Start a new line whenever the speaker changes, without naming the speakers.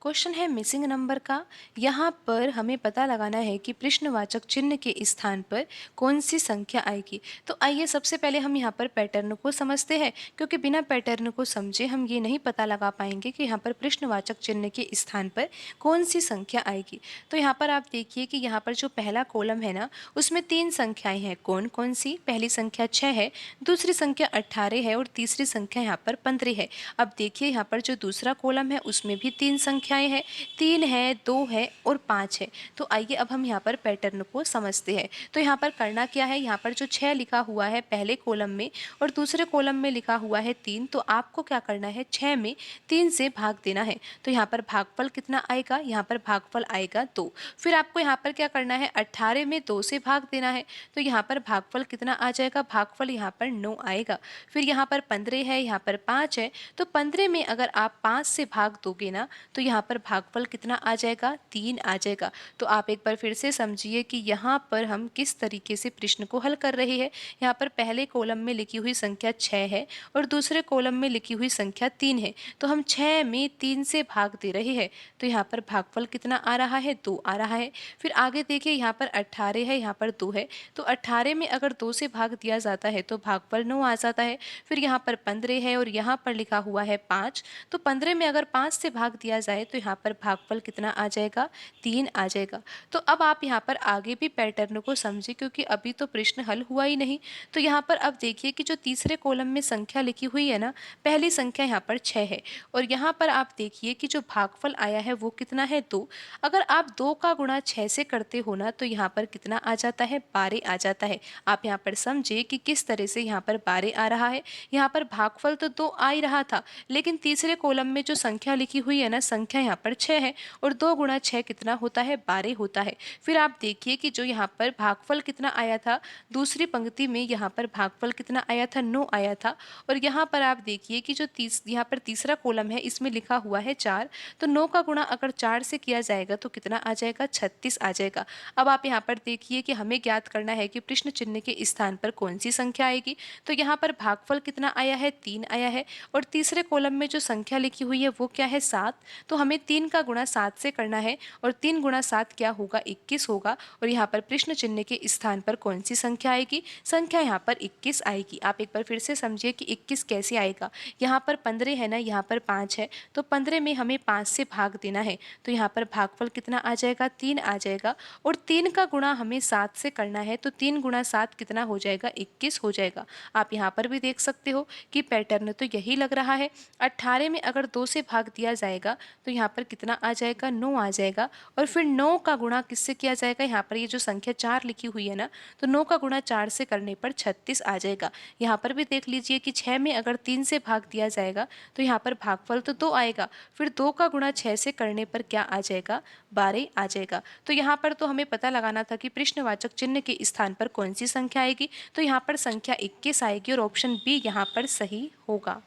Question है missing number का। यहाँ पर हमें पता लगाना है कि प्रश्नवाचक चिन्ह के स्थान पर कौन सी संख्या आएगी। तो आइए सबसे पहले हम यहाँ पर पैटर्न को समझते हैं, क्योंकि बिना पैटर्न को समझे हम ये नहीं पता लगा पाएंगे कि यहाँ पर प्रश्नवाचक चिन्ह के स्थान पर कौन सी संख्या आएगी। तो यहाँ पर आप देखिए कि यहाँ पर जो पहला कॉलम है ना, उसमें 3 संख्याएं हैं। कौन कौन सी? पहली संख्या 6 है, दूसरी संख्या 18 है और तीसरी संख्या यहाँ पर 15 है। अब देखिए यहाँ पर जो दूसरा कॉलम है उसमें भी 3 संख्याएं हैं, 3 है, 2 है और 5 है। तो आइए अब हम यहाँ पर पैटर्न को समझते हैं। तो यहाँ पर करना क्या है, यहाँ पर जो 6 लिखा हुआ है पहले कॉलम में और दूसरे कॉलम में लिखा हुआ है 3, तो आपको क्या करना है, 6 में 3 से भाग देना है। तो यहाँ पर भागफल कितना आएगा, यहाँ पर भागफल आएगा 2। फिर आपको यहाँ पर क्या करना है, 18 में 2 से भाग देना है। तो यहाँ पर भागफल कितना आ जाएगा, भागफल यहाँ पर 9 आएगा। फिर यहाँ पर 15 है, यहाँ पर 5 है, तो 15 में अगर आप 5 से भाग दोगे ना, तो यहाँ पर भागफल कितना आ जाएगा, 3 आ जाएगा। तो आप एक बार फिर से समझिए कि यहाँ पर हम किस तरीके से प्रश्न को हल कर रहे हैं। यहाँ पर पहले कॉलम में लिखी हुई संख्या 6 है और दूसरे कॉलम में लिखी हुई संख्या 3 है, तो हम 6 में 3 से भाग दे रहे हैं। तो यहाँ पर भागफल कितना आ रहा है, 2 आ रहा है। फिर आगे देखिए, यहाँ पर 18 है, यहाँ पर 2 है, तो 18 में अगर 2 से भाग दिया जाता है तो भागफल 9 आ जाता है। फिर यहाँ पर 15 है और यहाँ पर लिखा हुआ है 5, तो 15 में अगर 5 से भाग दिया जाए तो यहाँ पर भागफल कितना आ जाएगा, 3 आ जाएगा। तो अब आप यहाँ पर आगे भी पैटर्न को समझिए, क्योंकि अभी तो प्रश्न हल हुआ ही नहीं। तो यहाँ पर अब देखिए कि जो तीसरे कॉलम में संख्या लिखी हुई है ना, पहली संख्या यहाँ पर 6 है और यहाँ पर आप देखिए कि जो भागफल आया है वो कितना है, 2। अगर आप 2 का गुणा 6 से करते हो ना, तो यहाँ पर कितना आ जाता है, 12 आ जाता है। आप यहाँ पर समझे कि किस तरह से यहाँ पर 12 आ रहा है। यहाँ पर भागफल तो 2 आ ही रहा था, लेकिन तीसरे कॉलम में जो संख्या लिखी हुई है ना, संख्या यहाँ पर 6 है और 2 गुणा 6 कितना होता है, 12 होता है। फिर आप देखिए कि जो यहाँ पर भागफल कितना आया था, दूसरी पंक्ति में यहाँ पर भागफल कितना आया था, 9 आया था। और यहाँ पर आप देखिए कि जो यहाँ पर तीसरा कॉलम है इसमें लिखा हुआ है 4, तो 9 का गुणा अगर 4 से किया जाएगा तो कितना आ जाएगा, 36 आ जाएगा। अब आप यहाँ पर देखिए कि हमें ज्ञात करना है कि प्रश्न चिन्ह के स्थान पर कौन सी संख्या आएगी। तो यहाँ पर भागफल कितना आया है, 3 आया है और तीसरे कॉलम में जो संख्या लिखी हुई है वो क्या है, 7। तो हमें 3 का गुणा 7 से करना है और 3 गुणा 7 क्या होगा, 21 होगा। और यहाँ पर प्रश्न चिन्ह के स्थान पर कौन सी संख्या आएगी, संख्या यहाँ पर 21 आएगी। आप एक बार फिर से समझिए कि 21 कैसे आएगा। यहाँ पर 15 है ना, यहाँ पर 5 है, तो 15 में हमें 5 से भाग देना है। तो यहाँ पर भागफल कितना आ जाएगा, 3 आ जाएगा और 3 का गुणा हमें 7 से करना है, तो 3 गुणा 7 कितना हो जाएगा, 21 हो जाएगा। आप यहाँ पर भी देख सकते हो कि पैटर्न तो यही लग रहा है। 18 में अगर 2 से भाग दिया जाएगा तो यहाँ पर कितना आ जाएगा, 9 आ जाएगा और फिर 9 का गुणा किससे किया जाएगा, यहाँ पर ये जो संख्या 4 लिखी हुई है ना, तो 9 का गुणा 4 से करने पर 36 आ जाएगा। यहाँ पर भी देख लीजिए कि 6 में अगर 3 से भाग दिया जाएगा तो यहाँ पर भागफल तो 2 आएगा, फिर 2 का गुणा 6 से करने पर क्या आ जाएगा, 12 आ जाएगा। तो यहाँ पर तो हमें पता लगाना था कि प्रश्नवाचक चिन्ह के स्थान पर कौन सी संख्या आएगी। तो यहाँ पर संख्या 21 आएगी और ऑप्शन बी यहाँ पर सही होगा।